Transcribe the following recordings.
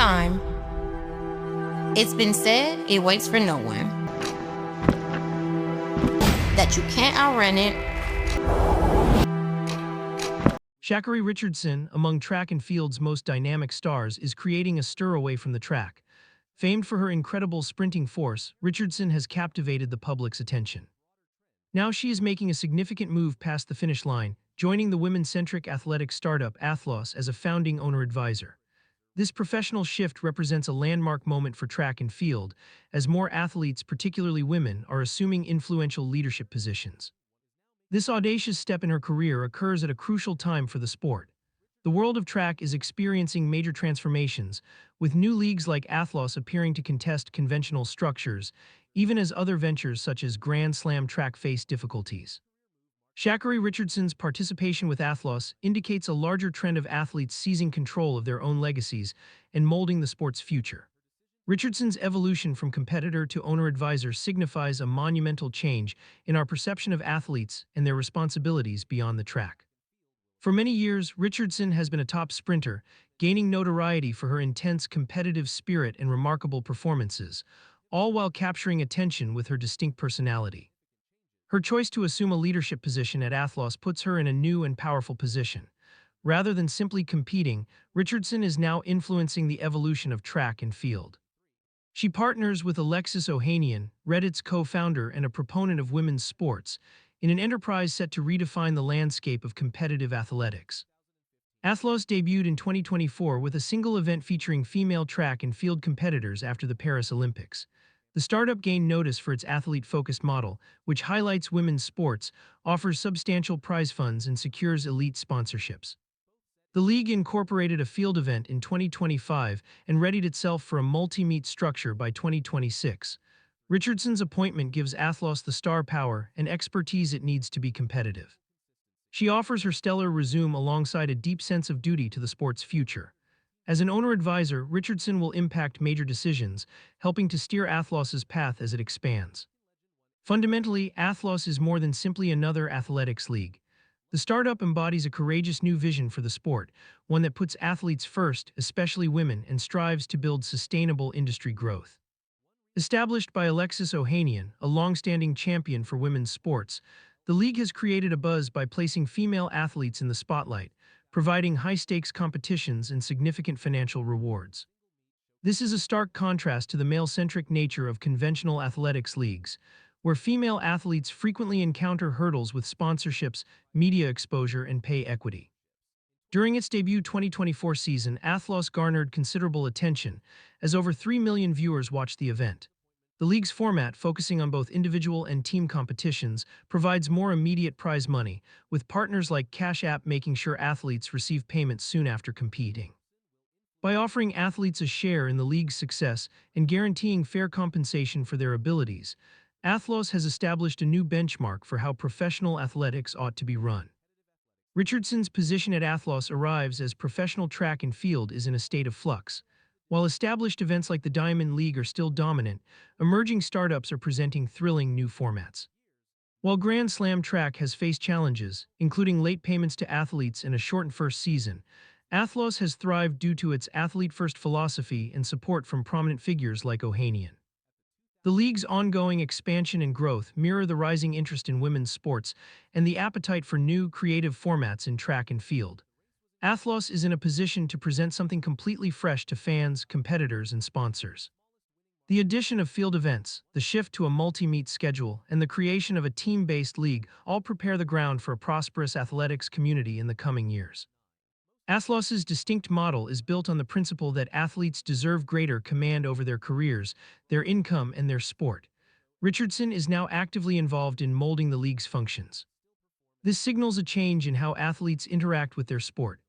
time. It's been said it waits for no one, that you can't outrun it. Sha'Carri Richardson, among track and field's most dynamic stars, is creating a stir away from the track. Famed for her incredible sprinting force, Richardson has captivated the public's attention. Now she is making a significant move past the finish line, joining the women-centric athletic startup Athlos as a founding owner-advisor. This professional shift represents a landmark moment for track and field, as more athletes, particularly women, are assuming influential leadership positions. This audacious step in her career occurs at a crucial time for the sport. The world of track is experiencing major transformations, with new leagues like Athlos appearing to contest conventional structures, even as other ventures such as Grand Slam track face difficulties. Sha'Carri Richardson's participation with Athlos indicates a larger trend of athletes seizing control of their own legacies and molding the sport's future. Richardson's evolution from competitor to owner-advisor signifies a monumental change in our perception of athletes and their responsibilities beyond the track. For many years, Richardson has been a top sprinter, gaining notoriety for her intense competitive spirit and remarkable performances, all while capturing attention with her distinct personality. Her choice to assume a leadership position at Athlos puts her in a new and powerful position. Rather than simply competing, Richardson is now influencing the evolution of track and field. She partners with Alexis Ohanian, Reddit's co-founder and a proponent of women's sports, in an enterprise set to redefine the landscape of competitive athletics. Athlos debuted in 2024 with a single event featuring female track and field competitors after the Paris Olympics. The startup gained notice for its athlete-focused model, which highlights women's sports, offers substantial prize funds, and secures elite sponsorships. The league incorporated a field event in 2025 and readied itself for a multi-meet structure by 2026. Richardson's appointment gives Athlos the star power and expertise it needs to be competitive. She offers her stellar resume alongside a deep sense of duty to the sport's future. As an owner-advisor, Richardson will impact major decisions, helping to steer Athlos's path as it expands. Fundamentally, Athlos is more than simply another athletics league. The startup embodies a courageous new vision for the sport, one that puts athletes first, especially women, and strives to build sustainable industry growth. Established by Alexis Ohanian, a long-standing champion for women's sports, the league has created a buzz by placing female athletes in the spotlight, providing high-stakes competitions and significant financial rewards. This is a stark contrast to the male-centric nature of conventional athletics leagues, where female athletes frequently encounter hurdles with sponsorships, media exposure, and pay equity. During its debut 2024 season, Athlos garnered considerable attention, as over 3 million viewers watched the event. The league's format, focusing on both individual and team competitions, provides more immediate prize money, with partners like Cash App making sure athletes receive payments soon after competing. By offering athletes a share in the league's success and guaranteeing fair compensation for their abilities, Athlos has established a new benchmark for how professional athletics ought to be run. Richardson's position at Athlos arrives as professional track and field is in a state of flux. While established events like the Diamond League are still dominant, emerging startups are presenting thrilling new formats. While Grand Slam track has faced challenges, including late payments to athletes and a shortened first season, Athlos has thrived due to its athlete-first philosophy and support from prominent figures like Ohanian. The league's ongoing expansion and growth mirror the rising interest in women's sports and the appetite for new, creative formats in track and field. Athlos is in a position to present something completely fresh to fans, competitors, and sponsors. The addition of field events, the shift to a multi-meet schedule, and the creation of a team-based league all prepare the ground for a prosperous athletics community in the coming years. Athlos's distinct model is built on the principle that athletes deserve greater command over their careers, their income, and their sport. Richardson is now actively involved in molding the league's functions. This signals a change in how athletes interact with their sport.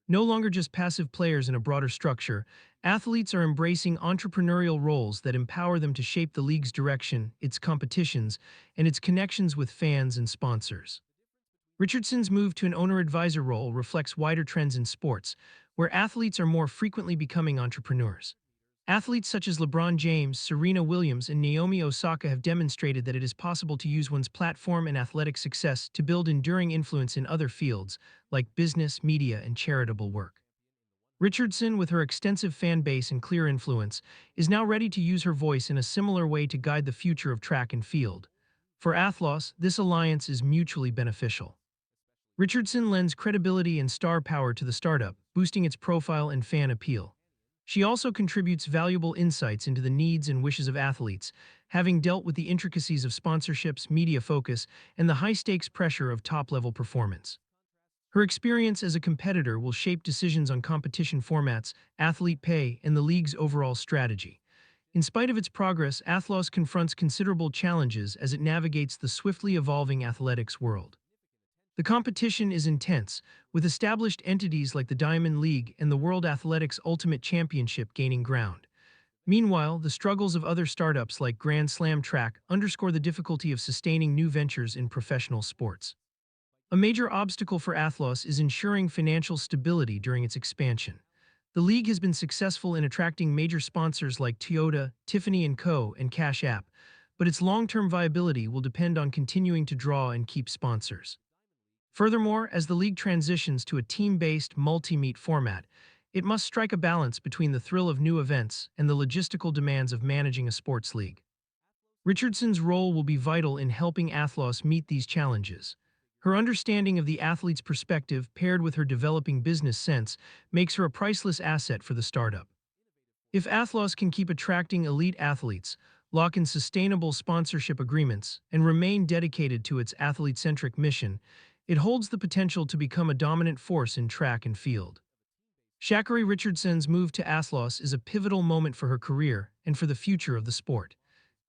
No longer just passive players in a broader structure, athletes are embracing entrepreneurial roles that empower them to shape the league's direction, its competitions, and its connections with fans and sponsors. Richardson's move to an owner-advisor role reflects wider trends in sports, where athletes are more frequently becoming entrepreneurs. Athletes such as LeBron James, Serena Williams, and Naomi Osaka have demonstrated that it is possible to use one's platform and athletic success to build enduring influence in other fields, like business, media, and charitable work. Richardson, with her extensive fan base and clear influence, is now ready to use her voice in a similar way to guide the future of track and field. For Athlos, this alliance is mutually beneficial. Richardson lends credibility and star power to the startup, boosting its profile and fan appeal. She also contributes valuable insights into the needs and wishes of athletes, having dealt with the intricacies of sponsorships, media focus, and the high-stakes pressure of top-level performance. Her experience as a competitor will shape decisions on competition formats, athlete pay, and the league's overall strategy. In spite of its progress, Athlos confronts considerable challenges as it navigates the swiftly evolving athletics world. The competition is intense, with established entities like the Diamond League and the World Athletics Ultimate Championship gaining ground. Meanwhile, the struggles of other startups like Grand Slam Track underscore the difficulty of sustaining new ventures in professional sports. A major obstacle for Athlos is ensuring financial stability during its expansion. The league has been successful in attracting major sponsors like Toyota, Tiffany & Co., and Cash App, but its long-term viability will depend on continuing to draw and keep sponsors. Furthermore, as the league transitions to a team-based, multi-meet format, it must strike a balance between the thrill of new events and the logistical demands of managing a sports league. Richardson's role will be vital in helping Athlos meet these challenges. Her understanding of the athlete's perspective, paired with her developing business sense, makes her a priceless asset for the startup. If Athlos can keep attracting elite athletes, lock in sustainable sponsorship agreements, and remain dedicated to its athlete-centric mission, it holds the potential to become a dominant force in track and field. Sha'Carri Richardson's move to Athlos is a pivotal moment for her career and for the future of the sport.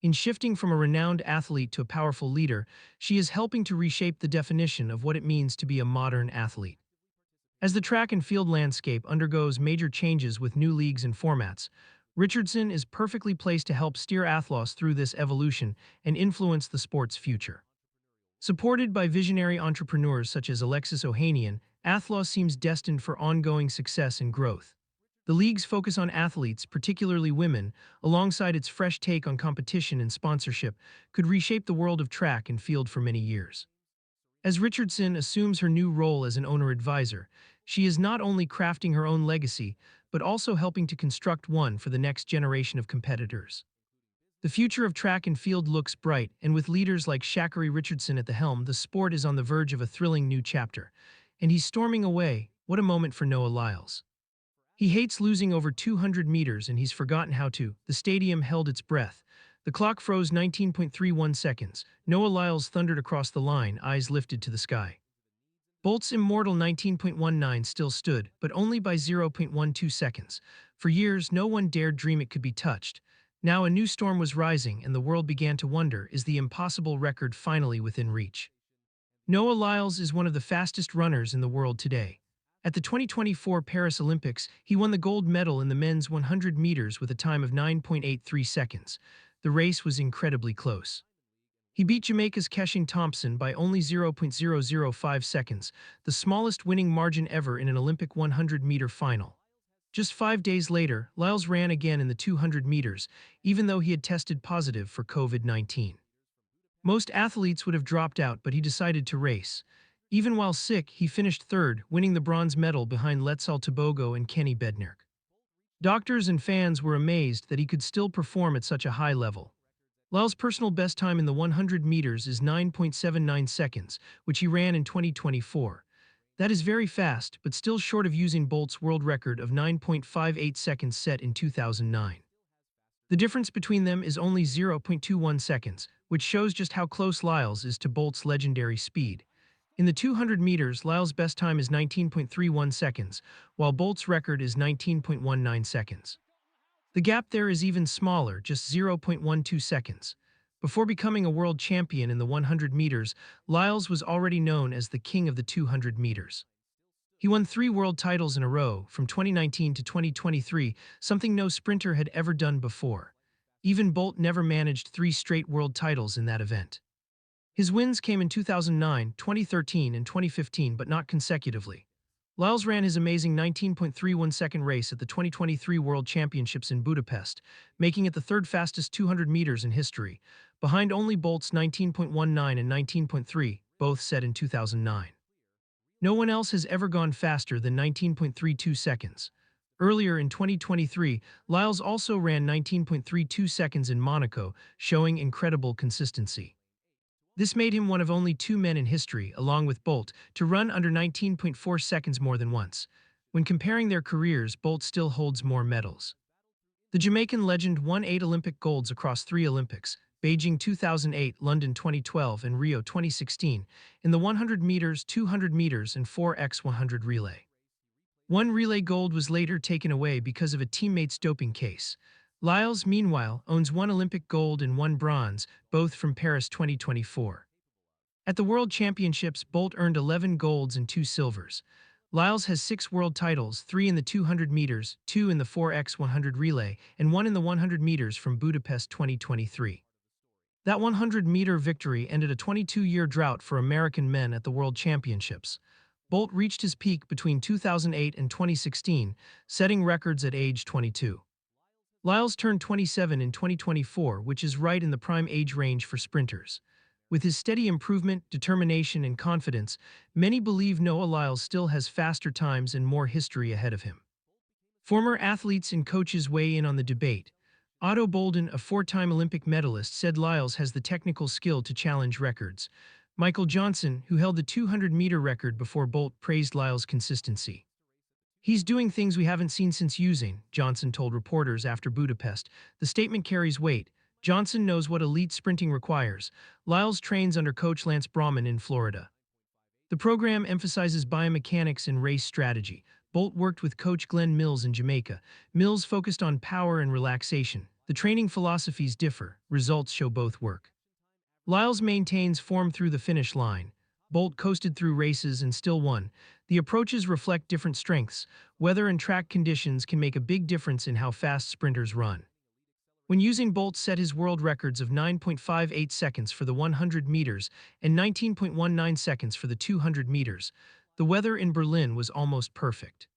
In shifting from a renowned athlete to a powerful leader, she is helping to reshape the definition of what it means to be a modern athlete. As the track and field landscape undergoes major changes with new leagues and formats, Richardson is perfectly placed to help steer Athlos through this evolution and influence the sport's future. Supported by visionary entrepreneurs such as Alexis Ohanian, Athlos seems destined for ongoing success and growth. The league's focus on athletes, particularly women, alongside its fresh take on competition and sponsorship, could reshape the world of track and field for many years. As Richardson assumes her new role as an owner-advisor, she is not only crafting her own legacy, but also helping to construct one for the next generation of competitors. The future of track and field looks bright, and with leaders like Sha'Carri Richardson at the helm, the sport is on the verge of a thrilling new chapter. And he's storming away. What a moment for Noah Lyles. He hates losing over 200 meters and he's forgotten how to. The stadium held its breath. The clock froze 19.31 seconds. Noah Lyles thundered across the line, eyes lifted to the sky. Bolt's immortal 19.19 still stood, but only by 0.12 seconds. For years, no one dared dream it could be touched. Now a new storm was rising and the world began to wonder, is the impossible record finally within reach? Noah Lyles is one of the fastest runners in the world today. At the 2024 Paris Olympics, he won the gold medal in the men's 100 meters with a time of 9.83 seconds. The race was incredibly close. He beat Jamaica's Keshin Thompson by only 0.005 seconds, the smallest winning margin ever in an Olympic 100-meter final. Just 5 days later, Lyles ran again in the 200 meters, even though he had tested positive for COVID-19. Most athletes would have dropped out, but he decided to race. Even while sick, he finished third, winning the bronze medal behind Letsal Tebogo and Kenny Bednark. Doctors and fans were amazed that he could still perform at such a high level. Lyles' personal best time in the 100 meters is 9.79 seconds, which he ran in 2024. That is very fast, but still short of Usain Bolt's world record of 9.58 seconds set in 2009. The difference between them is only 0.21 seconds, which shows just how close Lyles is to Bolt's legendary speed. In the 200 meters, Lyles' best time is 19.31 seconds, while Bolt's record is 19.19 seconds. The gap there is even smaller, just 0.12 seconds. Before becoming a world champion in the 100 meters, Lyles was already known as the king of the 200 meters. He won 3 world titles in a row, from 2019 to 2023, something no sprinter had ever done before. Even Bolt never managed 3 straight world titles in that event. His wins came in 2009, 2013, and 2015, but not consecutively. Lyles ran his amazing 19.31-second race at the 2023 World Championships in Budapest, making it the 3rd fastest 200 meters in history, behind only Bolt's 19.19 and 19.3, both set in 2009. No one else has ever gone faster than 19.32 seconds. Earlier in 2023, Lyles also ran 19.32 seconds in Monaco, showing incredible consistency. This made him one of only two men in history, along with Bolt, to run under 19.4 seconds more than once. When comparing their careers, Bolt still holds more medals. The Jamaican legend won 8 Olympic golds across 3 Olympics, Beijing 2008, London 2012, and Rio 2016, in the 100 meters, 200 meters, and 4x100 relay. One relay gold was later taken away because of a teammate's doping case. Lyles, meanwhile, owns 1 Olympic gold and 1 bronze, both from Paris 2024. At the World Championships, Bolt earned 11 golds and 2 silvers. Lyles has 6 world titles, 3 in the 200 meters, 2 in the 4x100 relay, and 1 in the 100 meters from Budapest 2023. That 100-meter victory ended a 22-year drought for American men at the World Championships. Bolt reached his peak between 2008 and 2016, setting records at age 22. Lyles turned 27 in 2024, which is right in the prime age range for sprinters. With his steady improvement, determination, and confidence, many believe Noah Lyles still has faster times and more history ahead of him. Former athletes and coaches weigh in on the debate. Otto Bolden, a 4-time Olympic medalist, said Lyles has the technical skill to challenge records. Michael Johnson, who held the 200-meter record before Bolt, praised Lyles' consistency. "He's doing things we haven't seen since using," Johnson told reporters after Budapest. The statement carries weight. Johnson knows what elite sprinting requires. Lyles trains under coach Lance Brauman in Florida. The program emphasizes biomechanics and race strategy. Bolt worked with coach Glenn Mills in Jamaica. Mills focused on power and relaxation. The training philosophies differ. Results show both work. Lyles maintains form through the finish line. Bolt coasted through races and still won. The approaches reflect different strengths. Weather and track conditions can make a big difference in how fast sprinters run. When using Bolt set his world records of 9.58 seconds for the 100 meters and 19.19 seconds for the 200 meters, the weather in Berlin was almost perfect.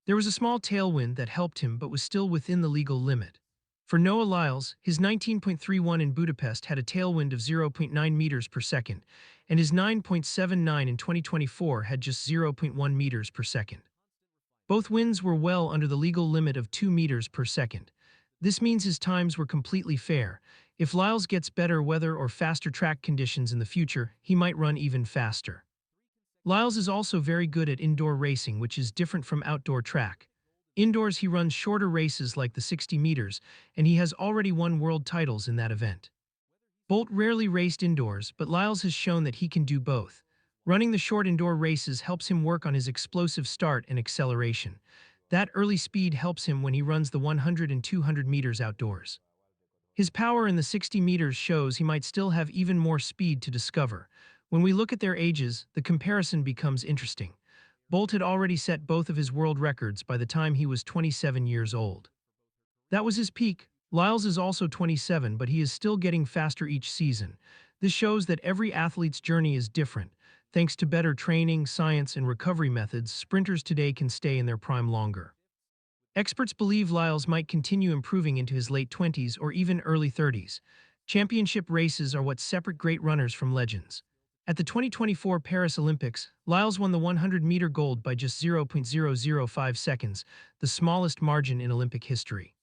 There was a small tailwind that helped him but was still within the legal limit. For Noah Lyles, his 19.31 in Budapest had a tailwind of 0.9 meters per second, and his 9.79 in 2024 had just 0.1 meters per second. Both winds were well under the legal limit of 2 meters per second. This means his times were completely fair. If Lyles gets better weather or faster track conditions in the future, he might run even faster. Lyles is also very good at indoor racing, which is different from outdoor track. Indoors, he runs shorter races like the 60 meters, and he has already won world titles in that event. Bolt rarely raced indoors, but Lyles has shown that he can do both. Running the short indoor races helps him work on his explosive start and acceleration. That early speed helps him when he runs the 100 and 200 meters outdoors. His power in the 60 meters shows he might still have even more speed to discover. When we look at their ages, the comparison becomes interesting. Bolt had already set both of his world records by the time he was 27 years old. That was his peak. Lyles is also 27, but he is still getting faster each season. This shows that every athlete's journey is different. Thanks to better training, science, and recovery methods, sprinters today can stay in their prime longer. Experts believe Lyles might continue improving into his late 20s or even early 30s. Championship races are what separate great runners from legends. At the 2024 Paris Olympics, Lyles won the 100-meter gold by just 0.005 seconds, the smallest margin in Olympic history.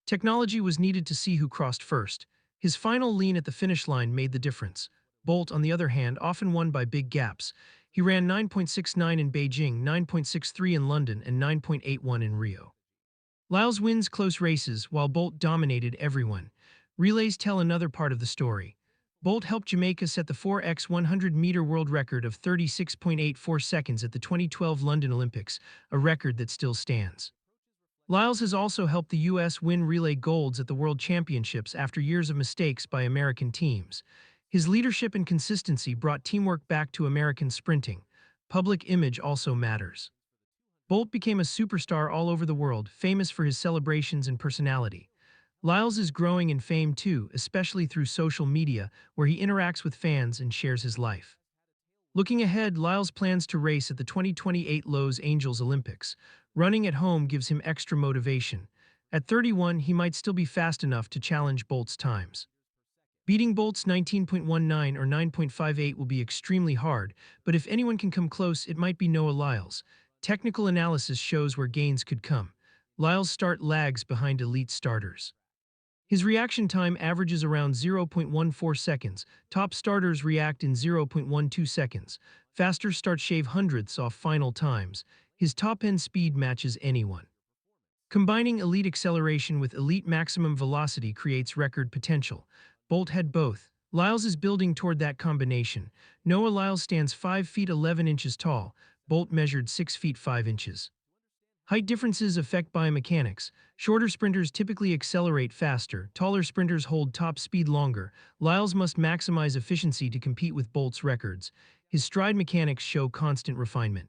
Technology was needed to see who crossed first. His final lean at the finish line made the difference. Bolt, on the other hand, often won by big gaps. He ran 9.69 in Beijing, 9.63 in London, and 9.81 in Rio. Lyles wins close races, while Bolt dominated everyone. Relays tell another part of the story. Bolt helped Jamaica set the 4x100-meter world record of 36.84 seconds at the 2012 London Olympics, a record that still stands. Lyles has also helped the U.S. win relay golds at the World Championships after years of mistakes by American teams. His leadership and consistency brought teamwork back to American sprinting. Public image also matters. Bolt became a superstar all over the world, famous for his celebrations and personality. Lyles is growing in fame too, especially through social media, where he interacts with fans and shares his life. Looking ahead, Lyles plans to race at the 2028 Los Angeles Olympics. Running at home gives him extra motivation. At 31, he might still be fast enough to challenge Bolt's times. Beating Bolt's 19.19 or 9.58 will be extremely hard, but if anyone can come close, it might be Noah Lyles. Technical analysis shows where gains could come. Lyle's start lags behind elite starters. His reaction time averages around 0.14 seconds. Top starters react in 0.12 seconds. Faster starts shave hundredths off final times. His top-end speed matches anyone. Combining elite acceleration with elite maximum velocity creates record potential. Bolt had both. Lyles is building toward that combination. Noah Lyles stands 5 feet 11 inches tall. Bolt measured 6 feet 5 inches. Height differences affect biomechanics. Shorter sprinters typically accelerate faster, taller sprinters hold top speed longer. Lyles must maximize efficiency to compete with Bolt's records. His stride mechanics show constant refinement.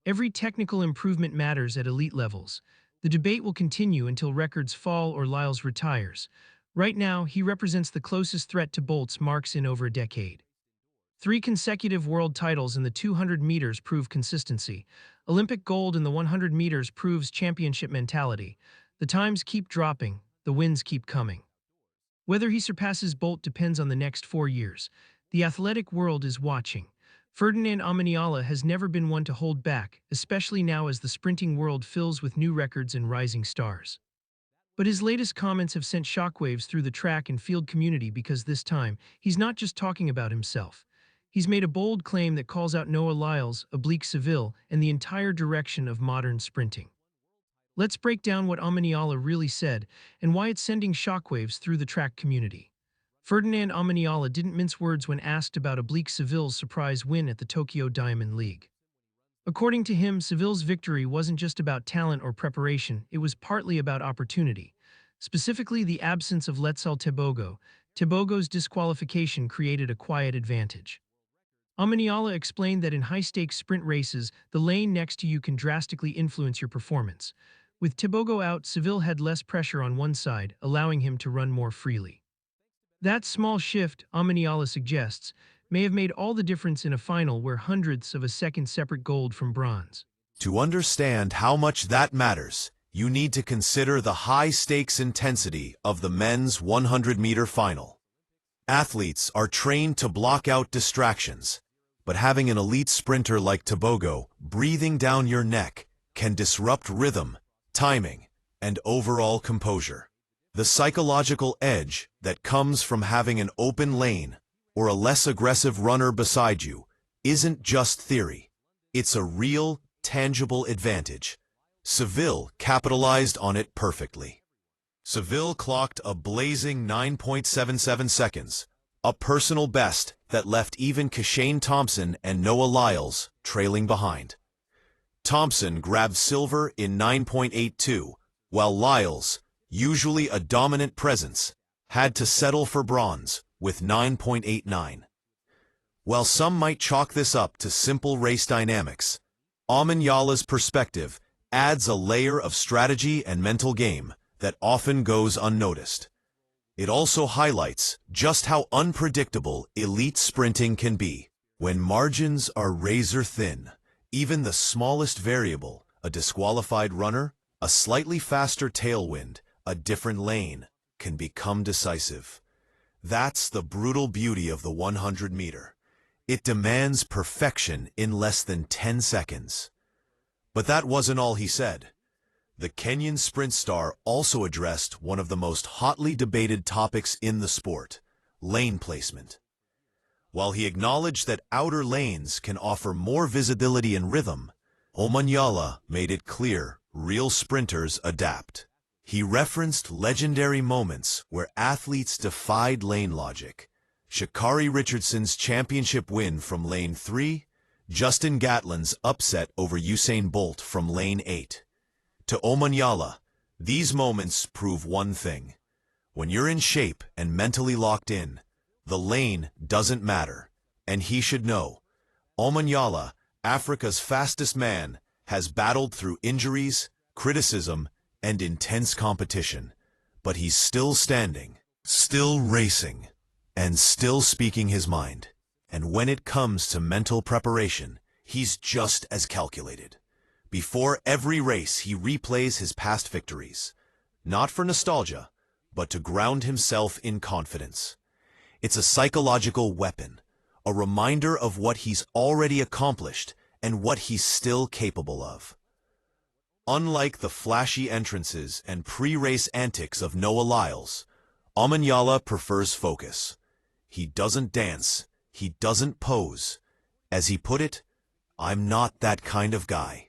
Every technical improvement matters at elite levels. The debate will continue until records fall or Lyles retires. Right now, he represents the closest threat to Bolt's marks in over a decade. 3 consecutive world titles in the 200 meters prove consistency. Olympic gold in the 100 meters proves championship mentality. The times keep dropping, the wins keep coming. Whether he surpasses Bolt depends on the next 4 years. The athletic world is watching. Ferdinand Amaniala has never been one to hold back, especially now as the sprinting world fills with new records and rising stars. But his latest comments have sent shockwaves through the track and field community because this time, he's not just talking about himself. He's made a bold claim that calls out Noah Lyles, Oblique Seville, and the entire direction of modern sprinting. Let's break down what Amaniala really said and why it's sending shockwaves through the track community. Ferdinand Amaniala didn't mince words when asked about Oblique Seville's surprise win at the Tokyo Diamond League. According to him, Seville's victory wasn't just about talent or preparation, it was partly about opportunity. Specifically, the absence of Letzel Tebogo. Tebogo's disqualification created a quiet advantage. Amaniala explained that in high-stakes sprint races, the lane next to you can drastically influence your performance. With Tebogo out, Seville had less pressure on one side, allowing him to run more freely. That small shift, Amaniala suggests, may have made all the difference in a final where hundredths of a second separate gold from bronze. To understand how much that matters, you need to consider the high-stakes intensity of the men's 100-meter final. Athletes are trained to block out distractions, but having an elite sprinter like Tebogo breathing down your neck can disrupt rhythm, timing, and overall composure. The psychological edge that comes from having an open lane or a less aggressive runner beside you isn't just theory. It's a real, tangible advantage. Seville capitalized on it perfectly. Seville clocked a blazing 9.77 seconds, a personal best that left even Kashane Thompson and Noah Lyles trailing behind. Thompson grabbed silver in 9.82, while Lyles, usually a dominant presence, had to settle for bronze with 9.89. While some might chalk this up to simple race dynamics, Amaniala's perspective adds a layer of strategy and mental game that often goes unnoticed. It also highlights just how unpredictable elite sprinting can be. When margins are razor thin, even the smallest variable, a disqualified runner, a slightly faster tailwind, a different lane, can become decisive. That's the brutal beauty of the 100-meter. It demands perfection in less than 10 seconds. But that wasn't all he said. The Kenyan sprint star also addressed one of the most hotly debated topics in the sport, lane placement. While he acknowledged that outer lanes can offer more visibility and rhythm, Amaniala made it clear real sprinters adapt. He referenced legendary moments where athletes defied lane logic. Sha'Carri Richardson's championship win from lane 3, Justin Gatlin's upset over Usain Bolt from lane 8. To Amaniala, these moments prove one thing. When you're in shape and mentally locked in, the lane doesn't matter, and he should know. Amaniala, Africa's fastest man, has battled through injuries, criticism, and intense competition, but he's still standing, still racing, and still speaking his mind. And when it comes to mental preparation, he's just as calculated. Before every race, he replays his past victories, not for nostalgia, but to ground himself in confidence. It's a psychological weapon, a reminder of what he's already accomplished and what he's still capable of. Unlike the flashy entrances and pre-race antics of Noah Lyles, Omanyala prefers focus. He doesn't dance, he doesn't pose. As he put it, "I'm not that kind of guy."